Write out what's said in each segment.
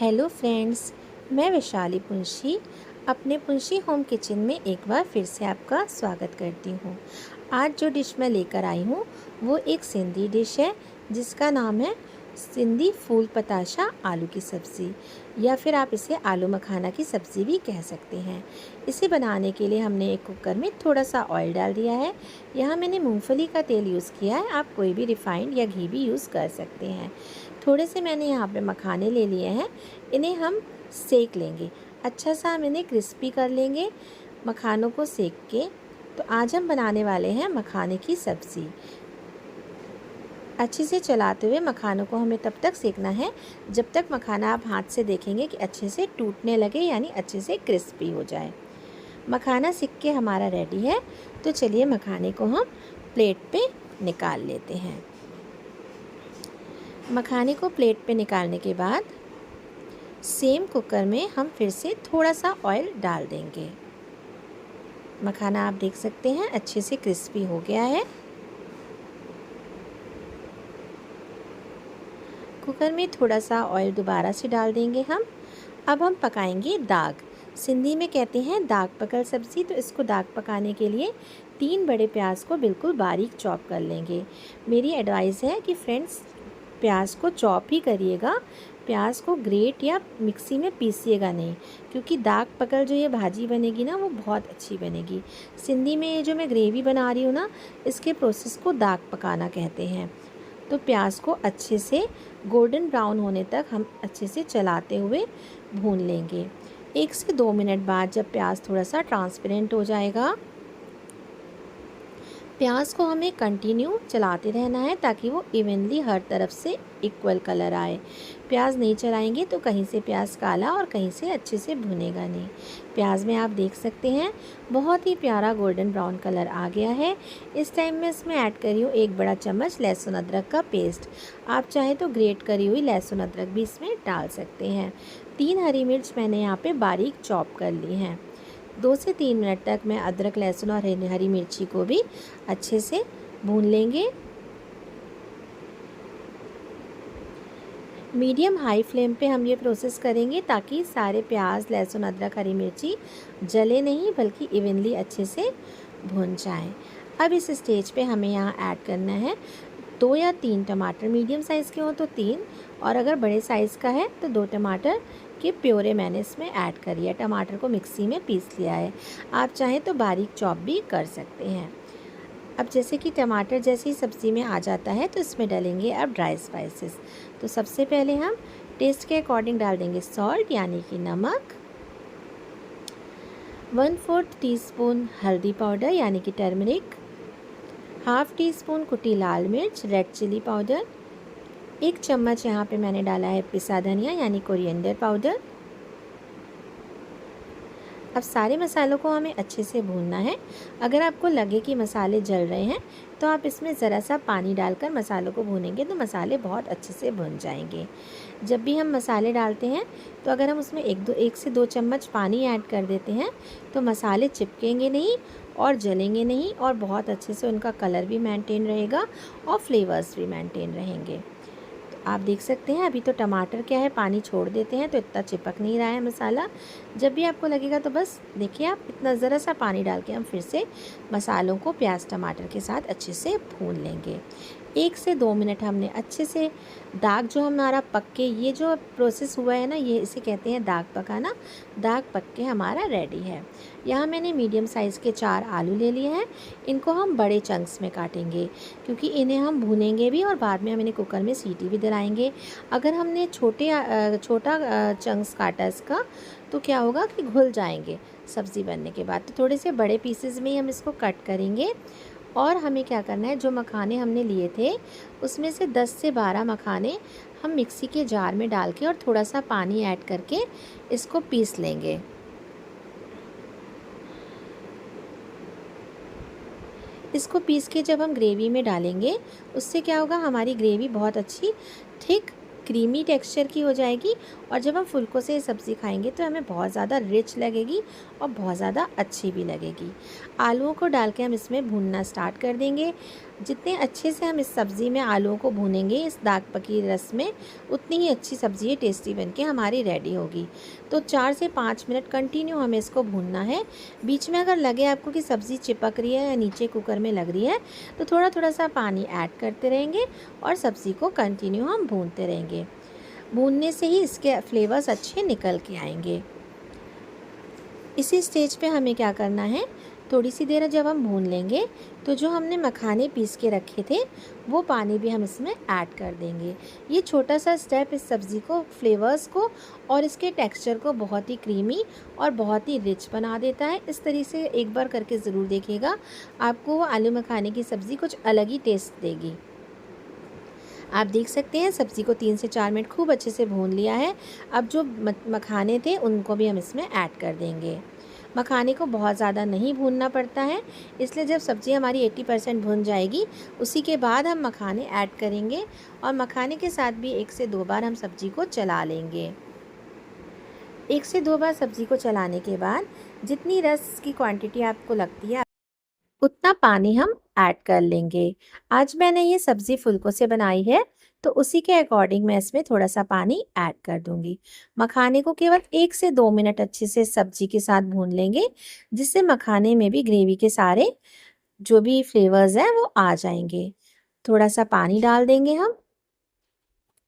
Hello friends, मैं वैशाली पुंशी अपने Punshi home kitchen में एक बार फिर से आपका स्वागत करती हूँ। आज जो डिश मैं लेकर आई हूँ वो एक सिंधी डिश है जिसका नाम है सिंधी फूल पताशा आलू की सब्ज़ी, या फिर आप इसे आलू मखाना की सब्ज़ी भी कह सकते हैं। इसे बनाने के लिए हमने एक कुकर में थोड़ा सा ऑयल डाल दिया है। यहाँ मैंने मूंगफली का तेल यूज़ किया है, आप कोई भी रिफाइंड या घी भी यूज़ कर सकते हैं। थोड़े से मैंने यहाँ पे मखाने ले लिए हैं, इन्हें हम सेक लेंगे। अच्छा सा हम इन्हें क्रिस्पी कर लेंगे मखानों को सेक के। तो आज हम बनाने वाले हैं मखाने की सब्ज़ी। अच्छे से चलाते हुए मखानों को हमें तब तक सेकना है जब तक मखाना आप हाथ से देखेंगे कि अच्छे से टूटने लगे, यानी अच्छे से क्रिस्पी हो जाए। मखाना सिक के हमारा रेडी है। तो चलिए मखाने को हम प्लेट पे निकाल लेते हैं। मखाने को प्लेट पे निकालने के बाद सेम कुकर में हम फिर से थोड़ा सा ऑयल डाल देंगे। मखाना आप देख सकते हैं अच्छे से क्रिस्पी हो गया है। कुकर में थोड़ा सा ऑयल दोबारा से डाल देंगे हम। अब हम पकाएंगे दाग। सिंधी में कहते हैं दाग पकल सब्ज़ी। तो इसको दाग पकाने के लिए 3 बड़े प्याज को बिल्कुल बारीक चॉप कर लेंगे। मेरी एडवाइस है कि फ्रेंड्स प्याज को चॉप ही करिएगा, प्याज को ग्रेट या मिक्सी में पीसिएगा नहीं, क्योंकि दाग पकल जो ये भाजी बनेगी ना वो बहुत अच्छी बनेगी। सिंधी में ये जो मैं ग्रेवी बना रही हूँ ना, इसके प्रोसेस को दाग पकाना कहते हैं। तो प्याज को अच्छे से गोल्डन ब्राउन होने तक हम अच्छे से चलाते हुए भून लेंगे। 1 से 2 मिनट बाद जब प्याज थोड़ा सा ट्रांसपेरेंट हो जाएगा, प्याज को हमें कंटिन्यू चलाते रहना है ताकि वो इवनली हर तरफ से इक्वल कलर आए। प्याज नहीं चलाएंगे तो कहीं से प्याज काला और कहीं से अच्छे से भुनेगा नहीं। प्याज में आप देख सकते हैं बहुत ही प्यारा गोल्डन ब्राउन कलर आ गया है। इस टाइम में इसमें ऐड करी हूँ 1 बड़ा चम्मच लहसुन अदरक का पेस्ट। आप चाहें तो ग्रेट करी हुई लहसुन अदरक भी इसमें डाल सकते हैं। 3 हरी मिर्च मैंने यहाँ पे बारीक चॉप कर ली हैं। 2 से 3 मिनट तक मैं अदरक, लहसुन और हरी मिर्ची को भी अच्छे से भून लेंगे। मीडियम हाई फ्लेम पे हम ये प्रोसेस करेंगे ताकि सारे प्याज, लहसुन, अदरक, हरी मिर्ची जले नहीं बल्कि इवनली अच्छे से भुन जाएं। अब इस स्टेज पे हमें यहाँ ऐड करना है 2 या 3 टमाटर। मीडियम साइज़ के हो तो 3, और अगर बड़े साइज़ का है तो 2 टमाटर के प्योरे मैंने इसमें ऐड करी है। टमाटर को मिक्सी में पीस लिया है। आप चाहें तो बारीक चॉप भी कर सकते हैं। अब जैसे कि टमाटर जैसे ही सब्ज़ी में आ जाता है तो इसमें डालेंगे अब ड्राई स्पाइसेस। तो सबसे पहले हम टेस्ट के अकॉर्डिंग डाल देंगे सॉल्ट, यानी कि नमक, 1/4 टीस्पून हल्दी पाउडर यानी कि टर्मरिक, हाफ़ टी स्पून कुटी लाल मिर्च रेड चिली पाउडर, 1 चम्मच यहाँ पे मैंने डाला है पिसा धनिया यानी कोरिएंडर पाउडर। अब सारे मसालों को हमें अच्छे से भूनना है। अगर आपको लगे कि मसाले जल रहे हैं तो आप इसमें ज़रा सा पानी डालकर मसालों को भूनेंगे तो मसाले बहुत अच्छे से भुन जाएंगे। जब भी हम मसाले डालते हैं तो अगर हम उसमें 1 से 2 चम्मच पानी ऐड कर देते हैं तो मसाले चिपकेंगे नहीं और जलेंगे नहीं, और बहुत अच्छे से उनका कलर भी मेंटेन रहेगा और फ्लेवर्स भी मेंटेन रहेंगे। आप देख सकते हैं अभी तो टमाटर क्या है पानी छोड़ देते हैं तो इतना चिपक नहीं रहा है मसाला। जब भी आपको लगेगा तो बस देखिए आप इतना ज़रा सा पानी डाल के हम फिर से मसालों को प्याज टमाटर के साथ अच्छे से भून लेंगे। 1 से 2 मिनट हमने अच्छे से दाग जो हमारा पक के ये जो प्रोसेस हुआ है ना, ये इसे कहते हैं दाग पकाना। दाग पक के हमारा रेडी है। यहाँ मैंने मीडियम साइज़ के 4 आलू ले लिए हैं। इनको हम बड़े चंक्स में काटेंगे क्योंकि इन्हें हम भूनेंगे भी और बाद में हम इन्हें कुकर में सीटी भी दिलाएंगे। अगर हमने छोटा चंक्स काटा इसका तो क्या होगा कि घुल जाएंगे सब्ज़ी बनने के बाद। तो थोड़े से बड़े पीसेस में ही हम इसको कट करेंगे। और हमें क्या करना है, जो मखाने हमने लिए थे उसमें से 10 से 12 मखाने हम मिक्सी के जार में डाल के और थोड़ा सा पानी ऐड करके इसको पीस लेंगे। इसको पीस के जब हम ग्रेवी में डालेंगे उससे क्या होगा, हमारी ग्रेवी बहुत अच्छी थिक क्रीमी टेक्सचर की हो जाएगी, और जब हम फुल्कों से सब्ज़ी खाएंगे तो हमें बहुत ज़्यादा रिच लगेगी और बहुत ज़्यादा अच्छी भी लगेगी। आलूओं को डाल के हम इसमें भूनना स्टार्ट कर देंगे। जितने अच्छे से हम इस सब्ज़ी में आलूओं को भूनेंगे इस दाग पकी रस में, उतनी ही अच्छी सब्ज़ी ये टेस्टी बन के हमारी रेडी होगी। तो 4 से 5 मिनट कंटिन्यू हमें इसको भूनना है। बीच में अगर लगे आपको कि सब्ज़ी चिपक रही है या नीचे कुकर में लग रही है, तो थोड़ा थोड़ा सा पानी ऐड करते रहेंगे और सब्ज़ी को कंटिन्यू हम भूनते रहेंगे। भूनने से ही इसके फ्लेवर्स अच्छे निकल के आएंगे। इसी स्टेज पे हमें क्या करना है, थोड़ी सी देर जब हम भून लेंगे तो जो हमने मखाने पीस के रखे थे वो पानी भी हम इसमें ऐड कर देंगे। ये छोटा सा स्टेप इस सब्ज़ी को, फ्लेवर्स को और इसके टेक्सचर को बहुत ही क्रीमी और बहुत ही रिच बना देता है। इस तरीके से एक बार करके ज़रूर देखिएगा, आपको वो आलू मखाने की सब्ज़ी कुछ अलग ही टेस्ट देगी। आप देख सकते हैं सब्ज़ी को 3 से 4 मिनट खूब अच्छे से भून लिया है। अब जो मखाने थे उनको भी हम इसमें ऐड कर देंगे। मखाने को बहुत ज़्यादा नहीं भूनना पड़ता है, इसलिए जब सब्ज़ी हमारी 80% भुन जाएगी उसी के बाद हम मखाने ऐड करेंगे और मखाने के साथ भी 1 से 2 बार हम सब्ज़ी को चला लेंगे। 1 से 2 बार सब्ज़ी को चलाने के बाद जितनी रस की क्वांटिटी आपको लगती है उतना पानी हम ऐड कर लेंगे। आज मैंने ये सब्ज़ी फुल्कों से बनाई है, तो उसी के अकॉर्डिंग मैं इसमें थोड़ा-सा पानी ऐड कर दूँगी। मखाने को केवल 1 से 2 मिनट अच्छे से सब्ज़ी के साथ भून लेंगे, जिससे मखाने में भी ग्रेवी के सारे जो भी फ्लेवर्स हैं वो आ जाएँगे। थोड़ा-सा पानी डाल देंगे हम।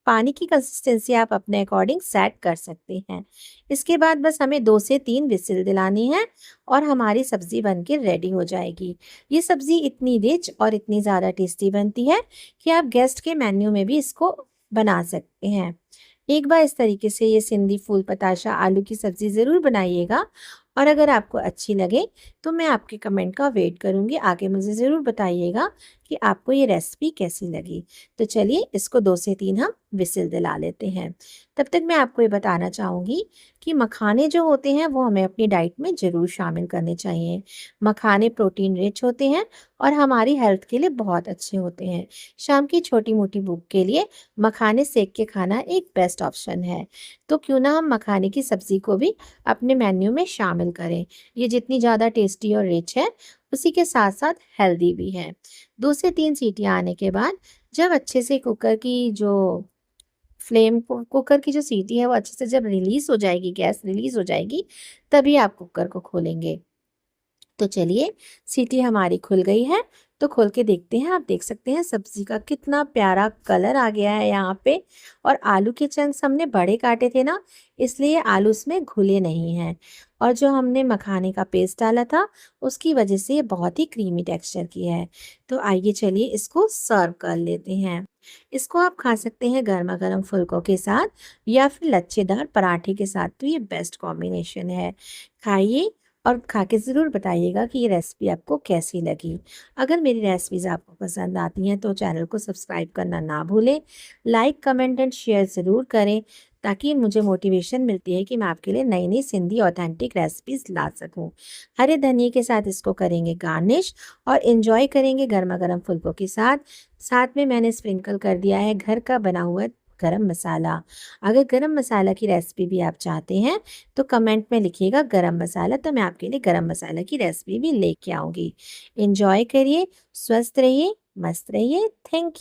पानी की कंसिस्टेंसी आप अपने अकॉर्डिंग सेट कर सकते हैं। इसके बाद बस हमें 2 से 3 विसिल दिलानी है और हमारी सब्ज़ी बनके रेडी हो जाएगी। ये सब्ज़ी इतनी रिच और इतनी ज़्यादा टेस्टी बनती है कि आप गेस्ट के मेन्यू में भी इसको बना सकते हैं। एक बार इस तरीके से ये सिंधी फूल पताशा आलू की सब्ज़ी ज़रूर बनाइएगा और अगर आपको अच्छी लगे तो मैं आपके कमेंट का वेट करूँगी। आगे मुझे ज़रूर बताइएगा कि आपको ये रेसिपी कैसी लगी। तो चलिए इसको 2 से 3 हम विसिल दिला लेते हैं। तब तक मैं आपको ये बताना चाहूँगी कि मखाने जो होते हैं वो हमें अपनी डाइट में ज़रूर शामिल करने चाहिए। मखाने प्रोटीन रिच होते हैं और हमारी हेल्थ के लिए बहुत अच्छे होते हैं। शाम की छोटी-मोटी भूख के लिए मखाने सेक के खाना एक बेस्ट ऑप्शन है। तो क्यों ना हम मखाने की सब्ज़ी को भी अपने मेन्यू में शामिल करें। ये जितनी ज़्यादा टेस्टी और रिच है, उसी के साथ-साथ हेल्दी भी है। 2 से 3 सीटियाँ आने के बाद जब अच्छे से कुकर की जो फ्लेम को, कुकर की जो सीटी है वो अच्छे से जब रिलीज़ हो जाएगी, गैस रिलीज़ हो जाएगी, तभी आप कुकर को खोलेंगे। तो चलिए सीटी हमारी खुल गई है, तो खोल के देखते हैं। आप देख सकते हैं सब्ज़ी का कितना प्यारा कलर आ गया है यहाँ पे और आलू के चंक्स हमने बड़े काटे थे ना, इसलिए आलू इसमें घुले नहीं हैं और जो हमने मखाने का पेस्ट डाला था उसकी वजह से ये बहुत ही क्रीमी टेक्सचर की है। तो आइए चलिए इसको सर्व कर लेते हैं। इसको आप खा सकते हैं गर्मा-गर्म फुल्कों के साथ या फिर लच्छेदार पराठे के साथ, तो ये बेस्ट कॉम्बिनेशन है। खाइए और खा के ज़रूर बताइएगा कि ये रेसिपी आपको कैसी लगी। अगर मेरी रेसिपीज़ आपको पसंद आती हैं तो चैनल को सब्सक्राइब करना ना भूलें। लाइक, कमेंट एंड शेयर ज़रूर करें ताकि मुझे मोटिवेशन मिलती है कि मैं आपके लिए नई-नई सिंधी ऑथेंटिक रेसिपीज़ ला सकूँ। हरे धनिये के साथ इसको करेंगे गार्निश और एंजॉय करेंगे गरमा-गरम फुल्कों के साथ। साथ में मैंने स्प्रिंकल कर दिया है घर का बना हुआ गरम मसाला। अगर गरम मसाला की रेसिपी भी आप चाहते हैं तो कमेंट में लिखिएगा गरम मसाला, तो मैं आपके लिए गरम मसाला की रेसिपी भी लेके आऊँगी। एंजॉय करिए, स्वस्थ रहिए, मस्त रहिए। थैंक